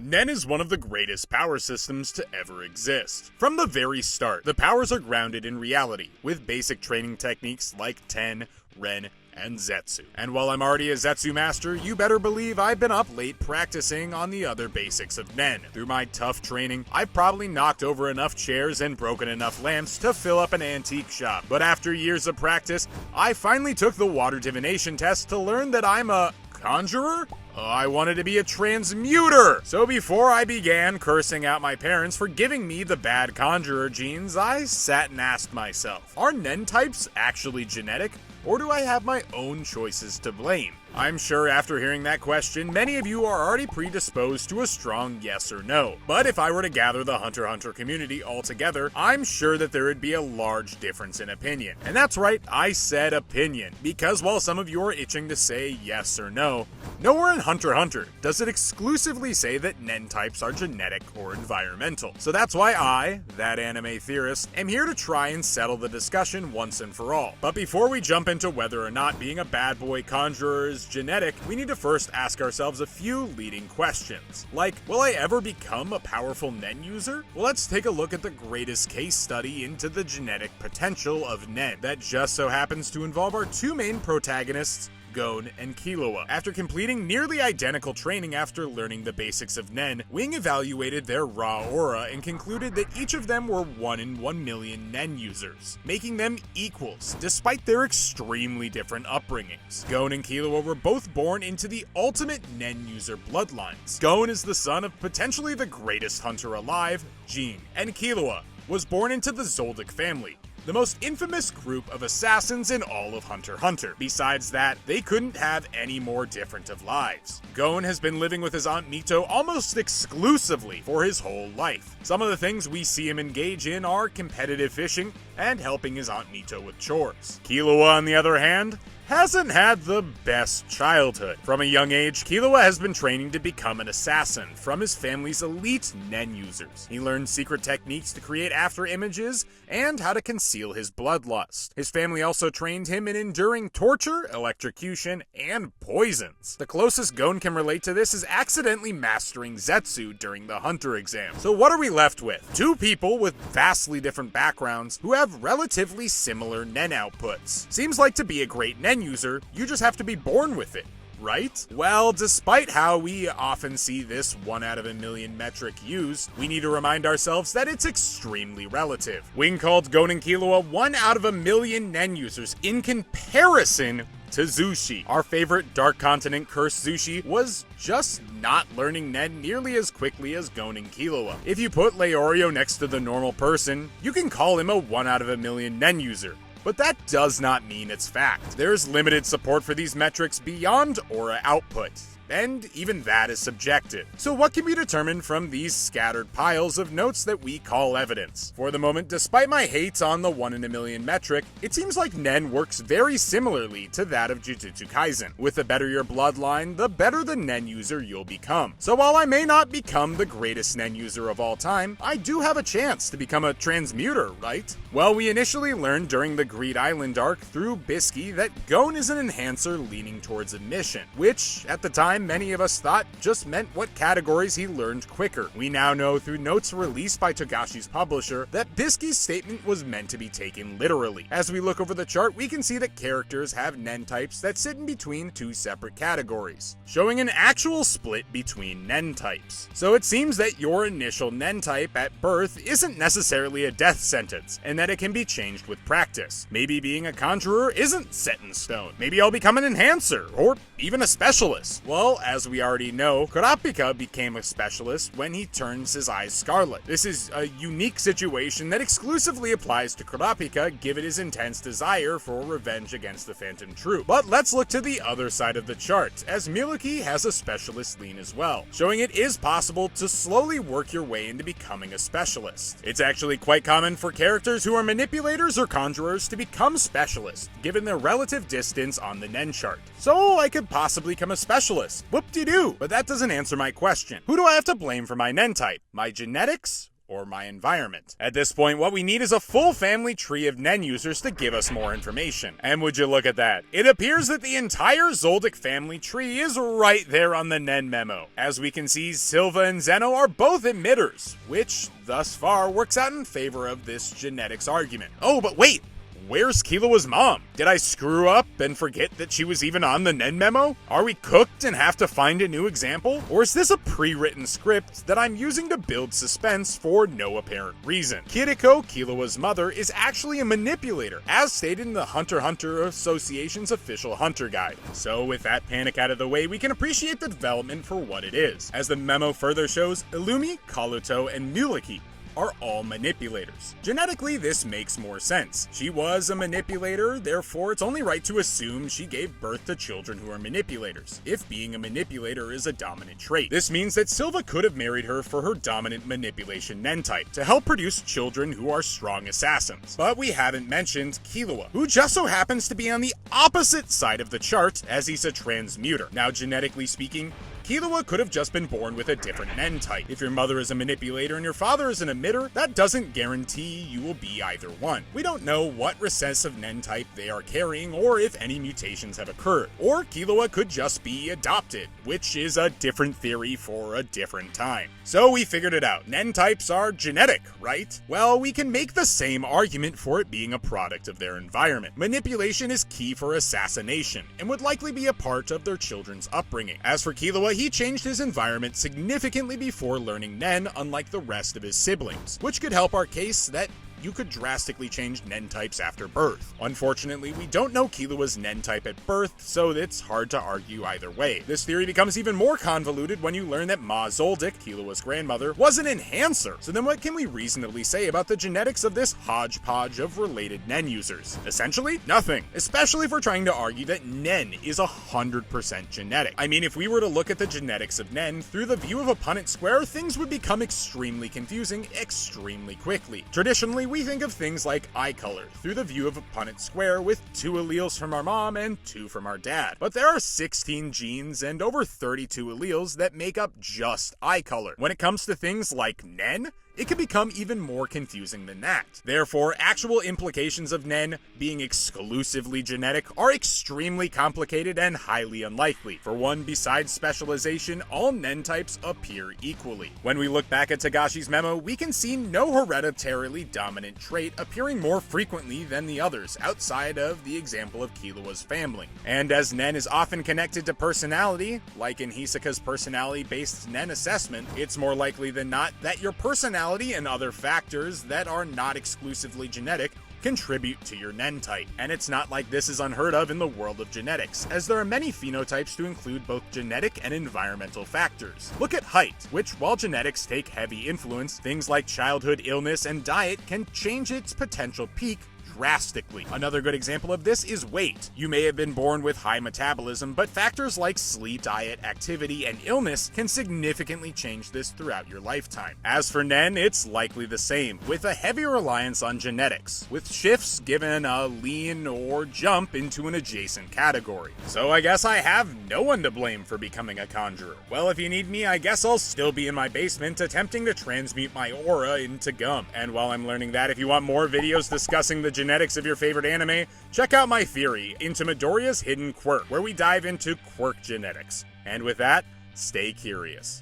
Nen is one of the greatest power systems to ever exist. From the very start, the powers are grounded in reality, with basic training techniques like Ten, Ren, and Zetsu. And while I'm already a Zetsu master, you better believe I've been up late practicing on the other basics of Nen. Through my tough training, I've probably knocked over enough chairs and broken enough lamps to fill up an antique shop. But after years of practice, I finally took the water divination test to learn that I'm a conjurer? I wanted to be a transmuter! So before I began cursing out my parents for giving me the bad conjurer genes, I sat and asked myself, are Nen types actually genetic? Or do I have my own choices to blame? I'm sure after hearing that question, many of you are already predisposed to a strong yes or no. But if I were to gather the Hunter x Hunter community all together, I'm sure that there would be a large difference in opinion. And that's right, I said opinion. Because while some of you are itching to say yes or no, nowhere in Hunter x Hunter does it exclusively say that Nen types are genetic or environmental. So that's why I, that anime theorist, am here to try and settle the discussion once and for all. But before we jump into whether or not being a bad boy conjurer is genetic, we need to first ask ourselves a few leading questions. Like, will I ever become a powerful Nen user? Well, let's take a look at the greatest case study into the genetic potential of Nen that just so happens to involve our two main protagonists, Gon and Killua. After completing nearly identical training after learning the basics of Nen, Wing evaluated their raw aura and concluded that each of them were 1 in 1 million Nen users, making them equals, despite their extremely different upbringings. Gon and Killua were both born into the ultimate Nen user bloodlines. Gon is the son of potentially the greatest hunter alive, Jin, and Killua was born into the Zoldyck family, the most infamous group of assassins in all of Hunter x Hunter. Besides that, they couldn't have any more different of lives. Gon has been living with his Aunt Mito almost exclusively for his whole life. Some of the things we see him engage in are competitive fishing and helping his Aunt Mito with chores. Killua, on the other hand, hasn't had the best childhood. From a young age, Killua has been training to become an assassin from his family's elite Nen users. He learned secret techniques to create after images and how to conceal his bloodlust. His family also trained him in enduring torture, electrocution, and poisons. The closest Gon can relate to this is accidentally mastering Zetsu during the Hunter exam. So what are we left with? Two people with vastly different backgrounds who have relatively similar Nen outputs. Seems like to be a great Nen user, you just have to be born with it, right? Well, despite how we often see this 1 out of a million metric used, we need to remind ourselves that it's extremely relative. Wing called Gon and Killua 1 out of a million Nen users in comparison to Zushi. Our favorite Dark Continent cursed Zushi was just not learning Nen nearly as quickly as Gon and Killua. If you put Leorio next to the normal person, you can call him a 1 out of a million Nen user. But that does not mean it's fact. There's limited support for these metrics beyond aura output, and even that is subjective. So what can be determined from these scattered piles of notes that we call evidence? For the moment, despite my hate on the 1 in a million metric, it seems like Nen works very similarly to that of Jujutsu Kaisen. With the better your bloodline, the better the Nen user you'll become. So while I may not become the greatest Nen user of all time, I do have a chance to become a transmuter, right? Well, we initially learned during the Greed Island arc through Bisky that Gon is an enhancer leaning towards admission, which, at the time, many of us thought just meant what categories he learned quicker. We now know through notes released by Togashi's publisher that Bisky's statement was meant to be taken literally. As we look over the chart, we can see that characters have Nen types that sit in between two separate categories, showing an actual split between Nen types. So it seems that your initial Nen type at birth isn't necessarily a death sentence, and that it can be changed with practice. Maybe being a conjurer isn't set in stone. Maybe I'll become an enhancer, or even a specialist. Well, as we already know, Kurapika became a specialist when he turns his eyes scarlet. This is a unique situation that exclusively applies to Kurapika given his intense desire for revenge against the Phantom Troop. But let's look to the other side of the chart, as Miluki has a specialist lean as well, showing it is possible to slowly work your way into becoming a specialist. It's actually quite common for characters who are manipulators or conjurers to become specialists, given their relative distance on the Nen chart. So I could possibly become a specialist. Whoop-de-doo! But that doesn't answer my question. Who do I have to blame for my Nen type? My genetics or my environment. At this point, what we need is a full family tree of Nen users to give us more information. And would you look at that? It appears that the entire Zoldyck family tree is right there on the Nen memo. As we can see, Silva and Zeno are both emitters, which thus far works out in favor of this genetics argument. Oh, but wait! Where's Killua's mom? Did I screw up and forget that she was even on the Nen memo? Are we cooked and have to find a new example? Or is this a pre-written script that I'm using to build suspense for no apparent reason? Kiriko, Killua's mother, is actually a manipulator, as stated in the Hunter x Hunter Association's official Hunter Guide. So with that panic out of the way, we can appreciate the development for what it is. As the memo further shows, Illumi, Kaluto, and Muleki are all manipulators. Genetically, this makes more sense. She was a manipulator, therefore it's only right to assume she gave birth to children who are manipulators, if being a manipulator is a dominant trait. This means that Silva could have married her for her dominant manipulation Nen type, to help produce children who are strong assassins. But we haven't mentioned Killua, who just so happens to be on the opposite side of the chart, as he's a transmuter. Now, genetically speaking, Killua could have just been born with a different Nen type. If your mother is a manipulator and your father is an emitter, that doesn't guarantee you will be either one. We don't know what recessive Nen type they are carrying or if any mutations have occurred. Or Killua could just be adopted, which is a different theory for a different time. So we figured it out. Nen types are genetic, right? Well, we can make the same argument for it being a product of their environment. Manipulation is key for assassination and would likely be a part of their children's upbringing. As for Killua, he changed his environment significantly before learning Nen, unlike the rest of his siblings, which could help our case that you could drastically change Nen types after birth. Unfortunately, we don't know Killua's Nen type at birth, so it's hard to argue either way. This theory becomes even more convoluted when you learn that Ma Zoldyck, Killua's grandmother, was an enhancer. So then what can we reasonably say about the genetics of this hodgepodge of related Nen users? Essentially, nothing. Especially if we're trying to argue that Nen is 100% genetic. I mean, if we were to look at the genetics of Nen through the view of a Punnett square, things would become extremely confusing extremely quickly. Traditionally, we think of things like eye color through the view of a Punnett square with 2 alleles from our mom and 2 from our dad. But there are 16 genes and over 32 alleles that make up just eye color. When it comes to things like Nen, it can become even more confusing than that. Therefore, actual implications of Nen being exclusively genetic are extremely complicated and highly unlikely. For one, besides specialization, all Nen types appear equally. When we look back at Togashi's memo, we can see no hereditarily dominant trait appearing more frequently than the others, outside of the example of Killua's family. And as Nen is often connected to personality, like in Hisoka's personality-based Nen assessment, it's more likely than not that your personality and other factors that are not exclusively genetic contribute to your Nen type. And it's not like this is unheard of in the world of genetics, as there are many phenotypes to include both genetic and environmental factors. Look at height, which, while genetics take heavy influence, things like childhood illness and diet can change its potential peak drastically. Another good example of this is weight. You may have been born with high metabolism, but factors like sleep, diet, activity, and illness can significantly change this throughout your lifetime. As for Nen, it's likely the same, with a heavy reliance on genetics, with shifts given a lean or jump into an adjacent category. So I guess I have no one to blame for becoming a conjurer. Well, if you need me, I guess I'll still be in my basement attempting to transmute my aura into gum. And while I'm learning that, if you want more videos discussing the genetics of your favorite anime, check out my theory into Midoriya's hidden quirk, where we dive into quirk genetics. And with that, stay curious.